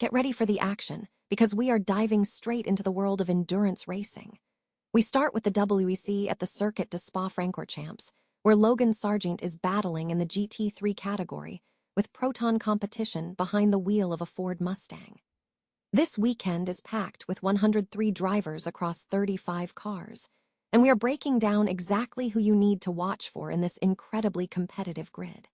Get ready for the action, because we are diving straight into the world of endurance racing. We start with the WEC at the Circuit de Spa-Francorchamps, where Logan Sargent is battling in the GT3 category, with proton competition behind the wheel of a Ford Mustang. This weekend is packed with 103 drivers across 35 cars, and we are breaking down exactly who you need to watch for in this incredibly competitive grid.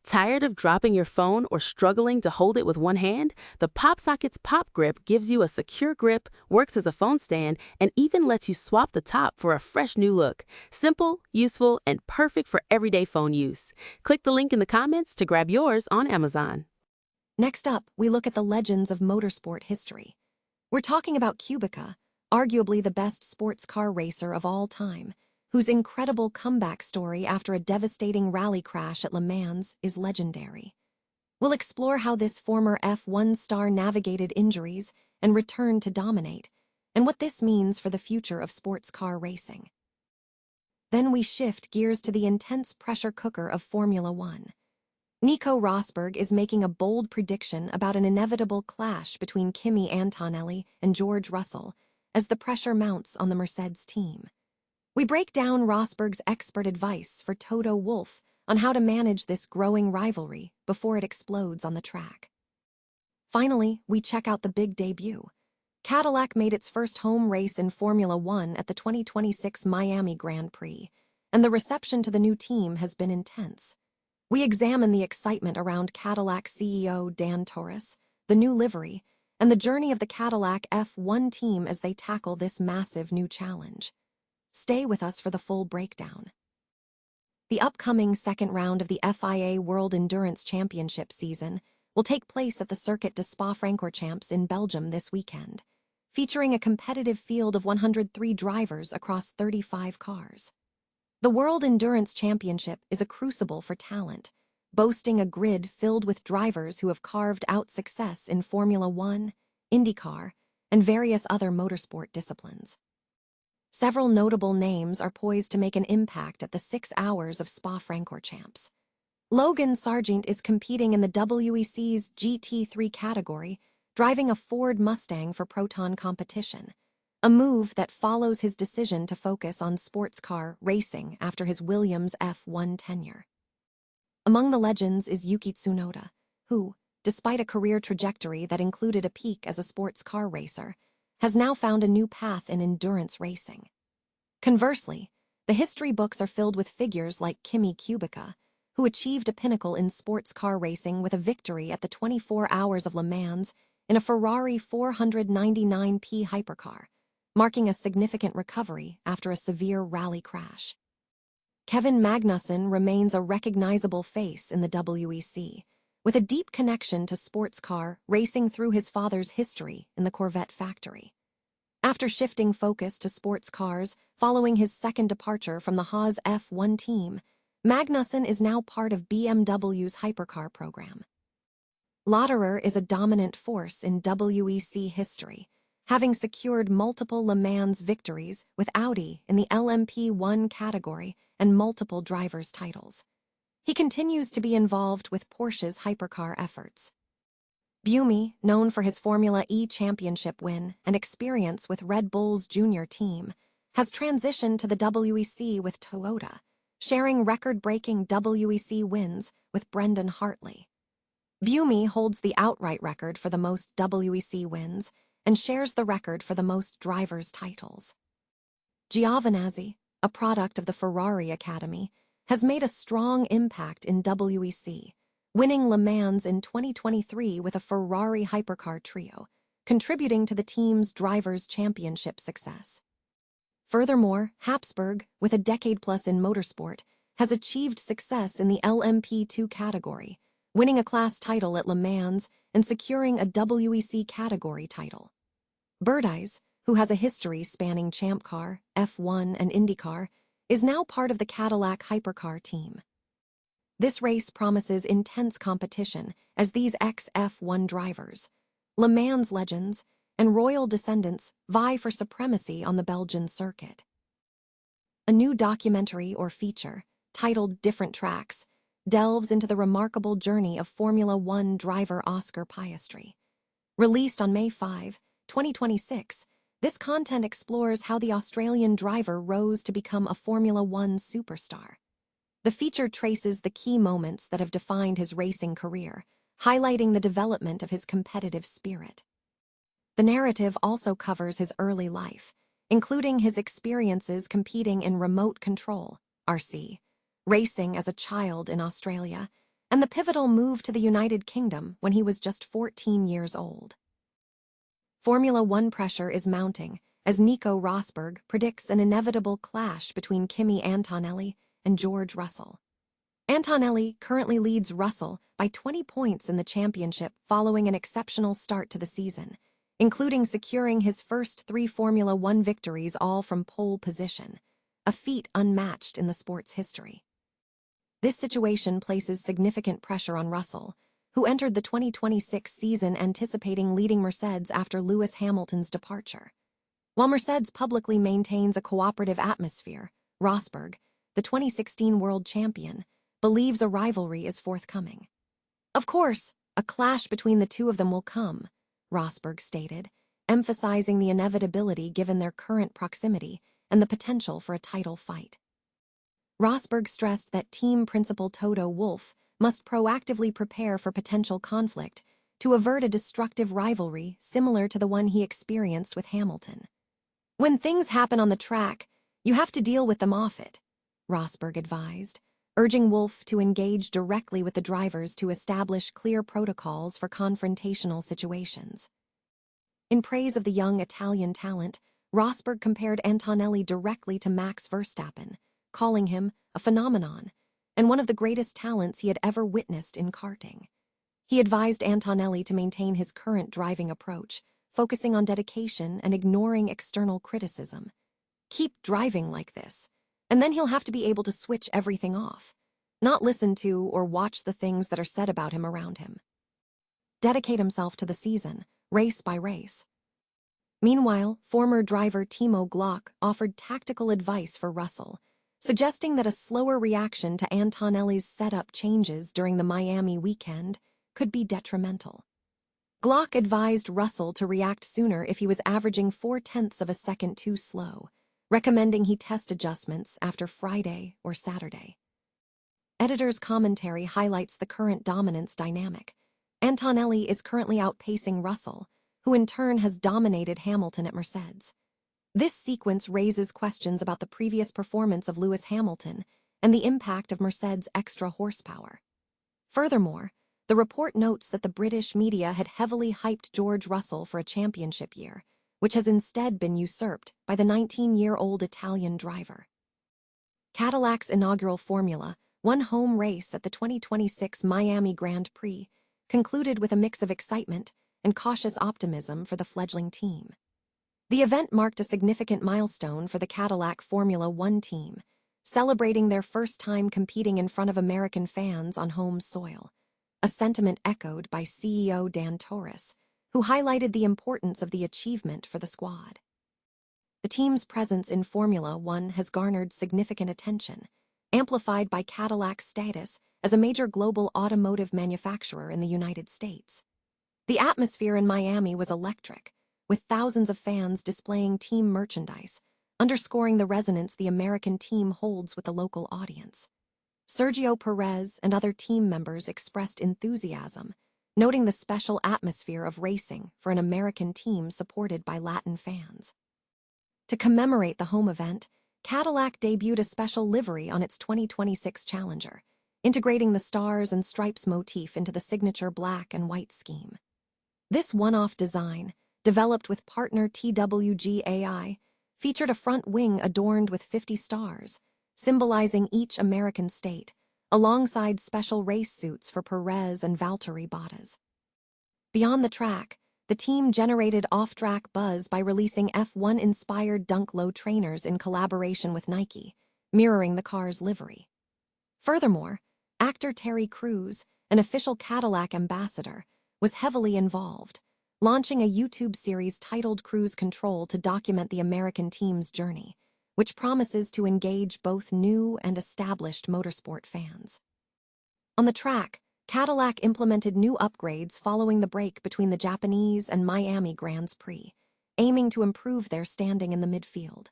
Tired of dropping your phone or struggling to hold it with one hand? The PopSockets Pop Grip gives you a secure grip, works as a phone stand, and even lets you swap the top for a fresh new look. Simple, useful, and perfect for everyday phone use. Click the link in the comments to grab yours on Amazon. Next up, we look at the legends of motorsport history. We're talking about Kubica, arguably the best sports car racer of all time, whose incredible comeback story after a devastating rally crash at Le Mans is legendary. We'll explore how this former F1 star navigated injuries and returned to dominate, and what this means for the future of sports car racing. Then we shift gears to the intense pressure cooker of Formula One. Nico Rosberg is making a bold prediction about an inevitable clash between Kimi Antonelli and George Russell as the pressure mounts on the Mercedes team. We break down Rosberg's expert advice for Toto Wolff on how to manage this growing rivalry before it explodes on the track. Finally, we check out the big debut. Cadillac made its first home race in Formula One at the 2026 Miami Grand Prix, and the reception to the new team has been intense. We examine the excitement around Cadillac CEO Dan Torres, the new livery, and the journey of the Cadillac F1 team as they tackle this massive new challenge. Stay with us for the full breakdown. The upcoming second round of the FIA World Endurance Championship season will take place at the Circuit de Spa-Francorchamps in Belgium this weekend, featuring a competitive field of 103 drivers across 35 cars. The World Endurance Championship is a crucible for talent, boasting a grid filled with drivers who have carved out success in Formula One, IndyCar, and various other motorsport disciplines. Several notable names are poised to make an impact at the 6 hours of Spa-Francorchamps. Logan Sargent is competing in the WEC's GT3 category, driving a Ford Mustang for proton competition, a move that follows his decision to focus on sports car racing after his Williams F1 tenure. Among the legends is Yuki Tsunoda, who, despite a career trajectory that included a peak as a sports car racer, has now found a new path in endurance racing. Conversely, the history books are filled with figures like Kimi Kubica, who achieved a pinnacle in sports car racing with a victory at the 24 Hours of Le Mans in a Ferrari 499p hypercar, marking a significant recovery after a severe rally crash. Kevin Magnussen remains a recognizable face in the WEC, with a deep connection to sports car racing through his father's history in the Corvette factory. After shifting focus to sports cars following his second departure from the Haas F1 team, Magnussen is now part of BMW's hypercar program. Lauderer is a dominant force in WEC history, having secured multiple Le Mans victories with Audi in the LMP1 category and multiple drivers' titles. He continues to be involved with Porsche's hypercar efforts. Buemi, known for his Formula E championship win and experience with Red Bull's junior team, has transitioned to the WEC with Toyota, sharing record-breaking WEC wins with Brendan Hartley. Buemi holds the outright record for the most WEC wins and shares the record for the most drivers' titles. Giovinazzi, a product of the Ferrari Academy, has made a strong impact in WEC, winning Le Mans in 2023 with a Ferrari hypercar trio, contributing to the team's drivers' championship success. Furthermore, Habsburg, with a decade-plus in motorsport, has achieved success in the LMP2 category, winning a class title at Le Mans and securing a WEC category title. Birdies, who has a history spanning Champ Car, F1, and IndyCar, is now part of the Cadillac hypercar team. This race promises intense competition as these ex-F1 drivers, Le Mans legends, and royal descendants vie for supremacy on the Belgian circuit. A new documentary or feature, titled Different Tracks, delves into the remarkable journey of Formula One driver Oscar Piastri. Released on May 5, 2026, this content explores how the Australian driver rose to become a Formula One superstar. The feature traces the key moments that have defined his racing career, highlighting the development of his competitive spirit. The narrative also covers his early life, including his experiences competing in remote control (RC) racing as a child in Australia, and the pivotal move to the United Kingdom when he was just 14 years old. Formula One pressure is mounting as Nico Rosberg predicts an inevitable clash between Kimi Antonelli and George Russell. Antonelli currently leads Russell by 20 points in the championship following an exceptional start to the season, including securing his first 3 Formula One victories all from pole position, a feat unmatched in the sport's history. This situation places significant pressure on Russell, who entered the 2026 season anticipating leading Mercedes after Lewis Hamilton's departure. While Mercedes publicly maintains a cooperative atmosphere, Rosberg, the 2016 world champion, believes a rivalry is forthcoming. "Of course, a clash between the two of them will come," Rosberg stated, emphasizing the inevitability given their current proximity and the potential for a title fight. Rosberg stressed that team principal Toto Wolff must proactively prepare for potential conflict to avert a destructive rivalry similar to the one he experienced with Hamilton. "When things happen on the track, you have to deal with them off it," Rosberg advised, urging Wolff to engage directly with the drivers to establish clear protocols for confrontational situations. In praise of the young Italian talent, Rosberg compared Antonelli directly to Max Verstappen, calling him a phenomenon and one of the greatest talents he had ever witnessed in karting. He advised Antonelli to maintain his current driving approach, focusing on dedication and ignoring external criticism. "Keep driving like this, and then he'll have to be able to switch everything off, not listen to or watch the things that are said about him around him. Dedicate himself to the season, race by race." Meanwhile, former driver Timo Glock offered tactical advice for Russell, suggesting that a slower reaction to Antonelli's setup changes during the Miami weekend could be detrimental. Glock advised Russell to react sooner if he was averaging 0.4 of a second too slow, recommending he test adjustments after Friday or Saturday. Editor's commentary highlights the current dominance dynamic. Antonelli is currently outpacing Russell, who in turn has dominated Hamilton at Mercedes. This sequence raises questions about the previous performance of Lewis Hamilton and the impact of Mercedes' extra horsepower. Furthermore, the report notes that the British media had heavily hyped George Russell for a championship year, which has instead been usurped by the 19-year-old Italian driver. Cadillac's inaugural Formula One home race at the 2026 Miami Grand Prix concluded with a mix of excitement and cautious optimism for the fledgling team. The event marked a significant milestone for the Cadillac Formula One team, celebrating their first time competing in front of American fans on home soil, a sentiment echoed by CEO Dan Torres, who highlighted the importance of the achievement for the squad. The team's presence in Formula One has garnered significant attention, amplified by Cadillac's status as a major global automotive manufacturer in the United States. The atmosphere in Miami was electric, with thousands of fans displaying team merchandise, underscoring the resonance the American team holds with the local audience. Sergio Perez and other team members expressed enthusiasm, noting the special atmosphere of racing for an American team supported by Latin fans. To commemorate the home event, Cadillac debuted a special livery on its 2026 Challenger, integrating the stars and stripes motif into the signature black and white scheme. This one-off design, developed with partner TWG-AI, featured a front wing adorned with 50 stars, symbolizing each American state, alongside special race suits for Perez and Valtteri Bottas. Beyond the track, the team generated off-track buzz by releasing F1-inspired dunk-low trainers in collaboration with Nike, mirroring the car's livery. Furthermore, actor Terry Crews, an official Cadillac ambassador, was heavily involved, launching a YouTube series titled Cruise Control to document the American team's journey, which promises to engage both new and established motorsport fans. On the track, Cadillac implemented new upgrades following the break between the Japanese and Miami Grands Prix, aiming to improve their standing in the midfield.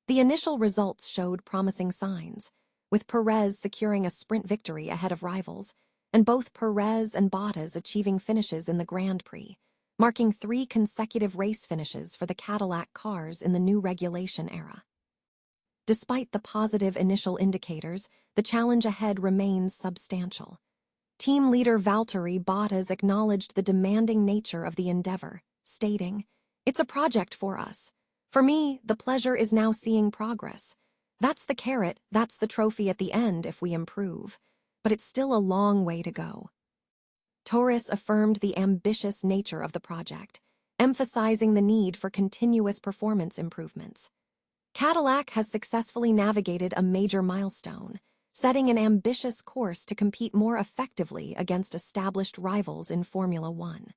The initial results showed promising signs, with Perez securing a sprint victory ahead of rivals, and both Perez and Bottas achieving finishes in the Grand Prix, marking 3 consecutive race finishes for the Cadillac cars in the new regulation era. Despite the positive initial indicators, the challenge ahead remains substantial. Team leader Valtteri Bottas acknowledged the demanding nature of the endeavor, stating, "It's a project for us. For me, the pleasure is now seeing progress. That's the carrot, that's the trophy at the end if we improve. But it's still a long way to go." Torres affirmed the ambitious nature of the project, emphasizing the need for continuous performance improvements. Cadillac has successfully navigated a major milestone, setting an ambitious course to compete more effectively against established rivals in Formula One.